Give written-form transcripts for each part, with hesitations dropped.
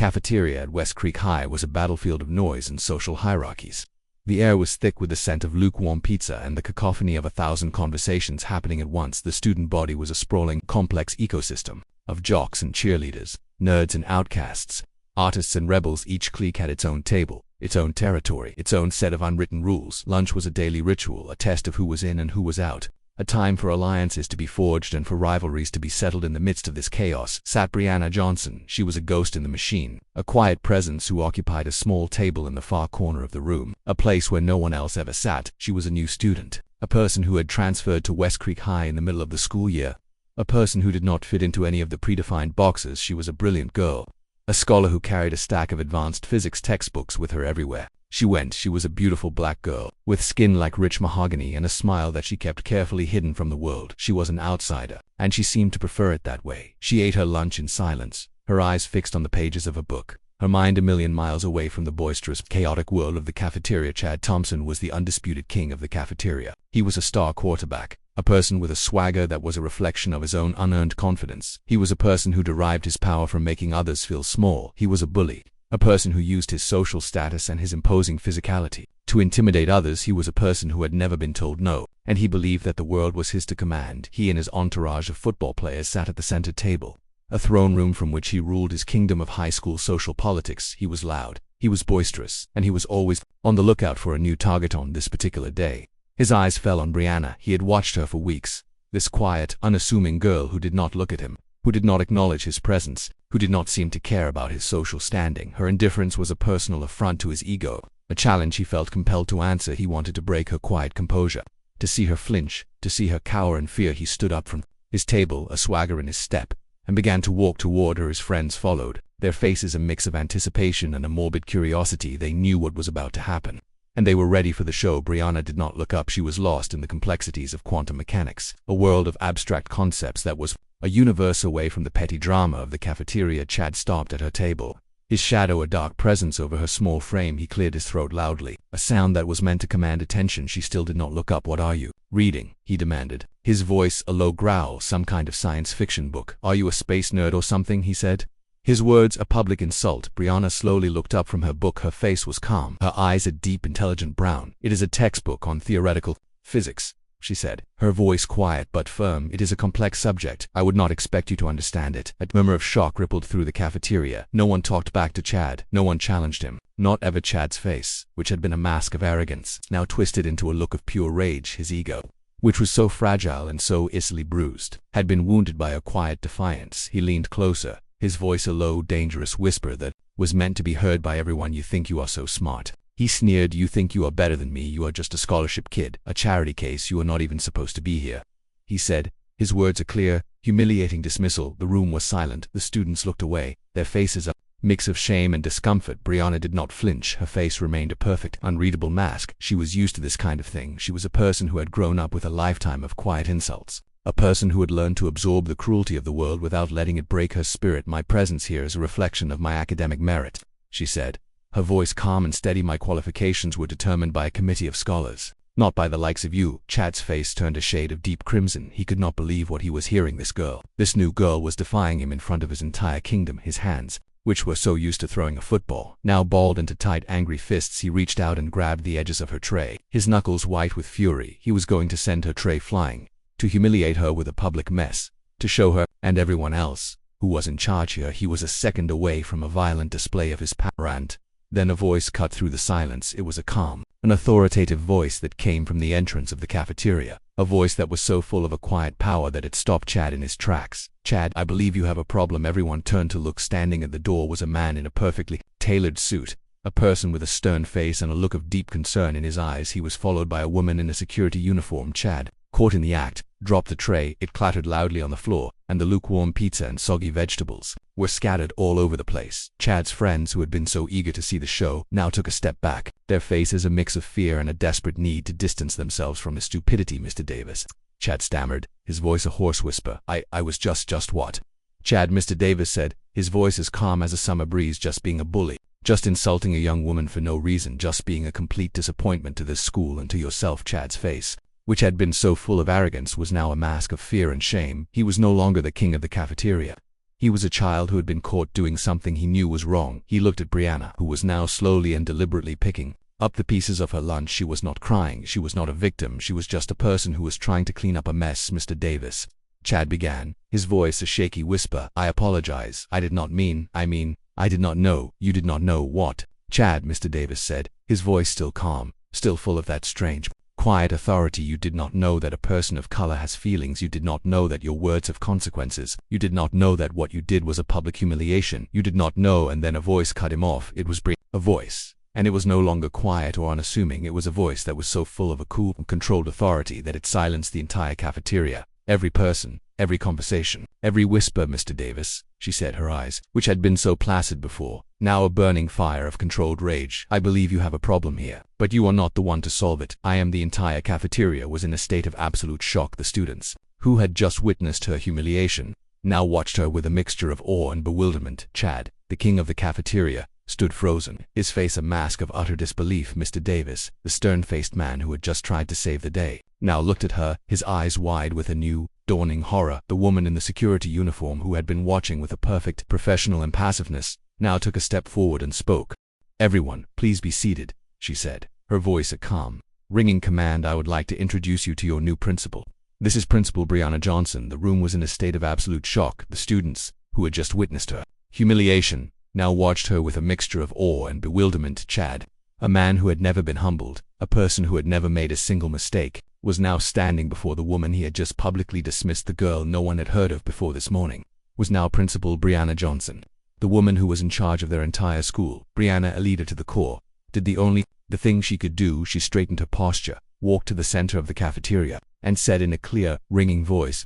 cafeteria at West Creek High was a battlefield of noise and social hierarchies. The air was thick with the scent of lukewarm pizza and the cacophony of 1,000 conversations happening at once. The student body was a sprawling, complex ecosystem of jocks and cheerleaders, nerds and outcasts, artists and rebels. Each clique had its own table, its own territory, its own set of unwritten rules. Lunch was a daily ritual, a test of who was in and who was out. A time for alliances to be forged and for rivalries to be settled. In the midst of this chaos sat Brianna Johnson. She was a ghost in the machine, a quiet presence who occupied a small table in the far corner of the room, a place where no one else ever sat. She was a new student, a person who had transferred to West Creek High in the middle of the school year, a person who did not fit into any of the predefined boxes. She was a brilliant girl, a scholar who carried a stack of advanced physics textbooks with her everywhere she went. She was a beautiful black girl, with skin like rich mahogany and a smile that she kept carefully hidden from the world. She was an outsider, and she seemed to prefer it that way. She ate her lunch in silence, her eyes fixed on the pages of a book, her mind a million miles away from the boisterous, chaotic world of the cafeteria. Chad Thompson was the undisputed king of the cafeteria. He was a star quarterback, a person with a swagger that was a reflection of his own unearned confidence. He was a person who derived his power from making others feel small. He was a bully, a person who used his social status and his imposing physicality to intimidate others. He was a person who had never been told no, and he believed that the world was his to command. He and his entourage of football players sat at the center table, a throne room from which he ruled his kingdom of high school social politics. He was loud, he was boisterous, and he was always on the lookout for a new target. On this particular day, his eyes fell on Brianna. He had watched her for weeks, this quiet, unassuming girl who did not look at him, who did not acknowledge his presence, who did not seem to care about his social standing. Her indifference was a personal affront to his ego, a challenge he felt compelled to answer. He wanted to break her quiet composure, to see her flinch, to see her cower in fear. He stood up from his table, a swagger in his step, and began to walk toward her. His friends followed, their faces a mix of anticipation and a morbid curiosity. They knew what was about to happen, and they were ready for the show. Brianna did not look up. She was lost in the complexities of quantum mechanics, a world of abstract concepts that was a universe away from the petty drama of the cafeteria. Chad stopped at her table, his shadow a dark presence over her small frame. He cleared his throat loudly, a sound that was meant to command attention. She still did not look up. "What are you reading?" he demanded, his voice a low growl. "Some kind of science fiction book. Are you a space nerd or something?" he said, his words a public insult. Brianna slowly looked up from her book. Her face was calm, her eyes a deep, intelligent brown. "It is a textbook on theoretical physics," she said, her voice quiet but firm. "It is a complex subject. I would not expect you to understand it." A murmur of shock rippled through the cafeteria. No one talked back to Chad. No one challenged him. Not ever. Chad's face, which had been a mask of arrogance, now twisted into a look of pure rage. His ego, which was so fragile and so easily bruised, had been wounded by a quiet defiance. He leaned closer, his voice a low, dangerous whisper that was meant to be heard by everyone. "You think you are so smart," he sneered. "You think you are better than me. You are just a scholarship kid, a charity case. You are not even supposed to be here," he said, his words a clear, humiliating dismissal. The room was silent. The students looked away, their faces a mix of shame and discomfort. Brianna did not flinch. Her face remained a perfect, unreadable mask. She was used to this kind of thing. She was a person who had grown up with a lifetime of quiet insults, a person who had learned to absorb the cruelty of the world without letting it break her spirit. "My presence here is a reflection of my academic merit," she said, her voice calm and steady. "My qualifications were determined by a committee of scholars, not by the likes of you." Chad's face turned a shade of deep crimson. He could not believe what he was hearing. This new girl was defying him in front of his entire kingdom. His hands, which were so used to throwing a football, now balled into tight, angry fists. He reached out and grabbed the edges of her tray, his knuckles white with fury. He was going to send her tray flying, to humiliate her with a public mess, to show her, and everyone else, who was in charge here. He was a second away from a violent display of his power. And then a voice cut through the silence. It was a calm, an authoritative voice that came from the entrance of the cafeteria, a voice that was so full of a quiet power that it stopped Chad in his tracks. "Chad, I believe you have a problem." Everyone turned to look. Standing at the door was a man in a perfectly tailored suit, a person with a stern face and a look of deep concern in his eyes. He was followed by a woman in a security uniform. Chad, caught in the act, dropped the tray. It clattered loudly on the floor, and the lukewarm pizza and soggy vegetables were scattered all over the place. Chad's friends, who had been so eager to see the show, now took a step back, their faces a mix of fear and a desperate need to distance themselves from his stupidity. "Mr. Davis," Chad stammered, his voice a hoarse whisper. I was just what?" "Chad," Mr. Davis said, his voice as calm as a summer breeze. "Just being a bully, just insulting a young woman for no reason, just being a complete disappointment to this school and to yourself." Chad's face, which had been so full of arrogance, was now a mask of fear and shame. He was no longer the king of the cafeteria. He was a child who had been caught doing something he knew was wrong. He looked at Brianna, who was now slowly and deliberately picking up the pieces of her lunch. She was not crying, she was not a victim, she was just a person who was trying to clean up a mess. "Mr. Davis," Chad began, his voice a shaky whisper, "I apologize. I did not mean, I did not know." "You did not know what?" "Chad," Mr. Davis said, his voice still calm, still full of that strange, quiet authority. "You did not know that a person of color has feelings. You did not know that your words have consequences. You did not know that what you did was a public humiliation. You did not know." And then a voice cut him off. It was a voice. And it was no longer quiet or unassuming. It was a voice that was so full of a cool, controlled authority that it silenced the entire cafeteria. Every person, every conversation, every whisper. "Mr. Davis," she said, her eyes, which had been so placid before, now a burning fire of controlled rage, "I believe you have a problem here, but you are not the one to solve it. I am." The entire cafeteria was in a state of absolute shock. The students, who had just witnessed her humiliation, now watched her with a mixture of awe and bewilderment. Chad, the king of the cafeteria, stood frozen, his face a mask of utter disbelief. Mr. Davis, the stern-faced man who had just tried to save the day, now looked at her, his eyes wide with a new, dawning horror. The woman in the security uniform, who had been watching with a perfect professional impassiveness, now took a step forward and spoke. "Everyone, please be seated," she said, her voice a calm, ringing command. "I would like to introduce you to your new principal. This is Principal Brianna Johnson." The room was in a state of absolute shock. The students, who had just witnessed her humiliation, now watched her with a mixture of awe and bewilderment. Chad, a man who had never been humbled, a person who had never made a single mistake, was now standing before the woman he had just publicly dismissed. The girl no one had heard of before this morning was now Principal Brianna Johnson, the woman who was in charge of their entire school. Brianna, a leader to the core, did the thing she could do. She straightened her posture, walked to the center of the cafeteria, and said in a clear, ringing voice,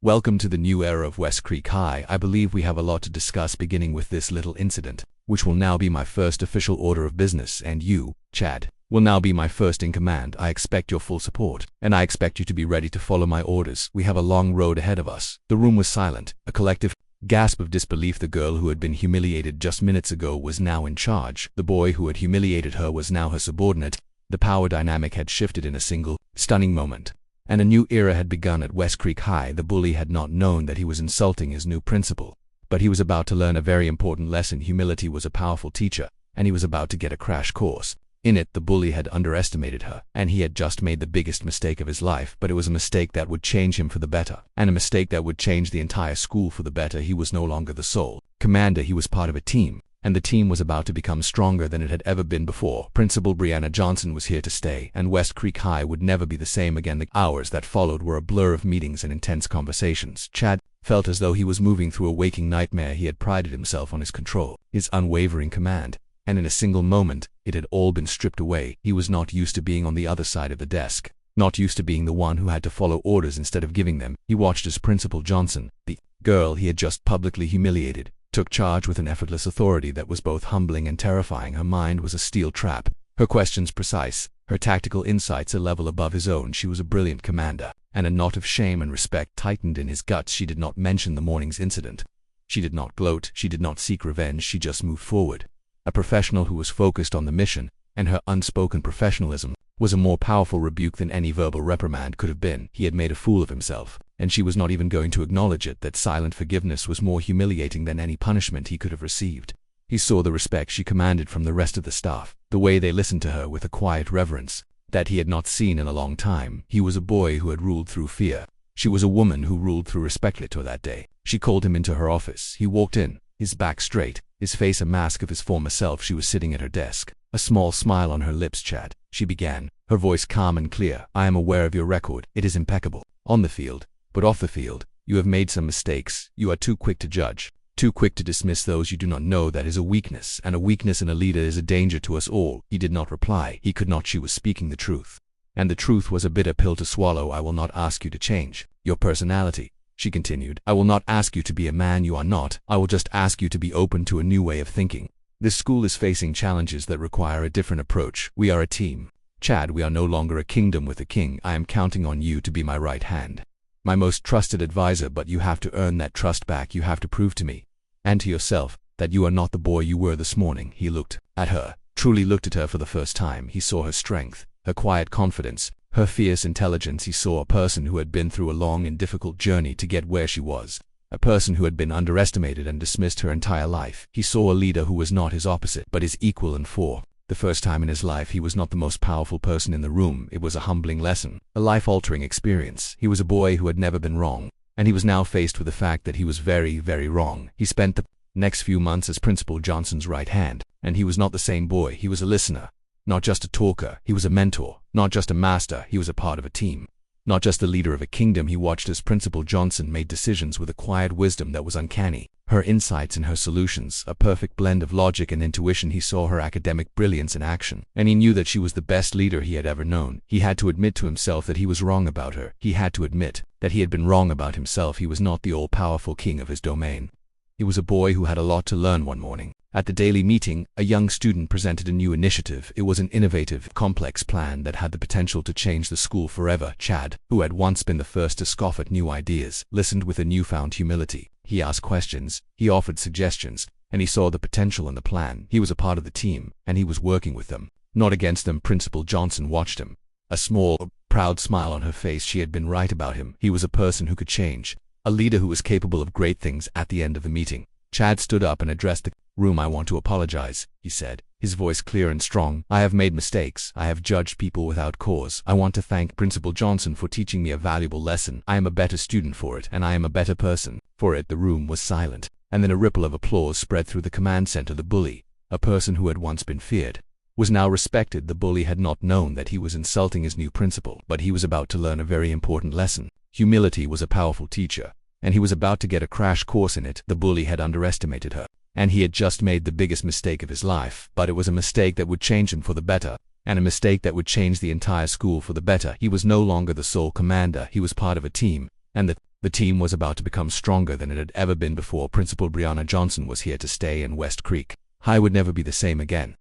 "Welcome to the new era of West Creek High. I believe we have a lot to discuss, beginning with this little incident, which will now be my first official order of business, and you, Chad, will now be my first in command. I expect your full support, and I expect you to be ready to follow my orders. We have a long road ahead of us." The room was silent, a collective gasp of disbelief. The girl who had been humiliated just minutes ago was now in charge. The boy who had humiliated her was now her subordinate. The power dynamic had shifted in a single, stunning moment, and a new era had begun at West Creek High. The bully had not known that he was insulting his new principal, but he was about to learn a very important lesson. Humility was a powerful teacher, and he was about to get a crash course. In it, the bully had underestimated her, and he had just made the biggest mistake of his life. But it was a mistake that would change him for the better, and a mistake that would change the entire school for the better. He was no longer the sole commander. He was part of a team, and the team was about to become stronger than it had ever been before. Principal Brianna Johnson was here to stay, and West Creek High would never be the same again. The hours that followed were a blur of meetings and intense conversations. Chad felt as though he was moving through a waking nightmare. He had prided himself on his control, his unwavering command, and in a single moment, it had all been stripped away. He was not used to being on the other side of the desk, not used to being the one who had to follow orders instead of giving them. He watched as Principal Johnson, the girl he had just publicly humiliated, took charge with an effortless authority that was both humbling and terrifying. Her mind was a steel trap, her questions precise, her tactical insights a level above his own. She was a brilliant commander, and a knot of shame and respect tightened in his guts. She did not mention the morning's incident. She did not gloat, she did not seek revenge, she just moved forward. A professional who was focused on the mission, and her unspoken professionalism was a more powerful rebuke than any verbal reprimand could have been. He had made a fool of himself, and she was not even going to acknowledge it. That silent forgiveness was more humiliating than any punishment he could have received. He saw the respect she commanded from the rest of the staff, the way they listened to her with a quiet reverence that he had not seen in a long time. He was a boy who had ruled through fear. She was a woman who ruled through respect. Later that day, she called him into her office. He walked in, his back straight, his face a mask of his former self. She was sitting at her desk, a small smile on her lips. "Chad," she began, her voice calm and clear, "I am aware of your record. It is impeccable on the field, but off the field, you have made some mistakes. You are too quick to judge, too quick to dismiss those you do not know. That is a weakness, and a weakness in a leader is a danger to us all." He did not reply. He could not. She was speaking the truth, and the truth was a bitter pill to swallow. "I will not ask you to change your personality," she continued. "I will not ask you to be a man you are not. I will just ask you to be open to a new way of thinking. This school is facing challenges that require a different approach. We are a team. Chad, we are no longer a kingdom with a king. I am counting on you to be my right hand, my most trusted advisor, but you have to earn that trust back. You have to prove to me, and to yourself, that you are not the boy you were this morning." He looked at her, truly looked at her for the first time. He saw her strength, her quiet confidence, her fierce intelligence. He saw a person who had been through a long and difficult journey to get where she was, a person who had been underestimated and dismissed her entire life. He saw a leader who was not his opposite, but his equal, and for the first time in his life, he was not the most powerful person in the room. It was a humbling lesson, a life-altering experience. He was a boy who had never been wrong, and he was now faced with the fact that he was very, very wrong. He spent the next few months as Principal Johnson's right hand, and he was not the same boy. He was a listener, not just a talker. He was a mentor, not just a master. He was a part of a team, not just the leader of a kingdom. He watched as Principal Johnson made decisions with a quiet wisdom that was uncanny. Her insights and her solutions, a perfect blend of logic and intuition. He saw her academic brilliance in action, and he knew that she was the best leader he had ever known. He had to admit to himself that he was wrong about her. He had to admit that he had been wrong about himself. He was not the all-powerful king of his domain. He was a boy who had a lot to learn. One morning, at the daily meeting, a young student presented a new initiative. It was an innovative, complex plan that had the potential to change the school forever. Chad, who had once been the first to scoff at new ideas, listened with a newfound humility. He asked questions, he offered suggestions, and he saw the potential in the plan. He was a part of the team, and he was working with them, not against them. Principal Johnson watched him, a small, proud smile on her face. She had been right about him. He was a person who could change, a leader who was capable of great things. At the end of the meeting, Chad stood up and addressed the room. "I want to apologize," he said, his voice clear and strong. "I have made mistakes. I have judged people without cause. I want to thank Principal Johnson for teaching me a valuable lesson. I am a better student for it, and I am a better person for it." The room was silent, and then a ripple of applause spread through the command center. The bully, a person who had once been feared, was now respected. The bully had not known that he was insulting his new principal, but he was about to learn a very important lesson. Humility was a powerful teacher, and he was about to get a crash course in it. The bully had underestimated her, and he had just made the biggest mistake of his life. But it was a mistake that would change him for the better, and a mistake that would change the entire school for the better. He was no longer the sole commander. He was part of a team, and the team was about to become stronger than it had ever been before. Principal Brianna Johnson was here to stay, and West Creek High would never be the same again.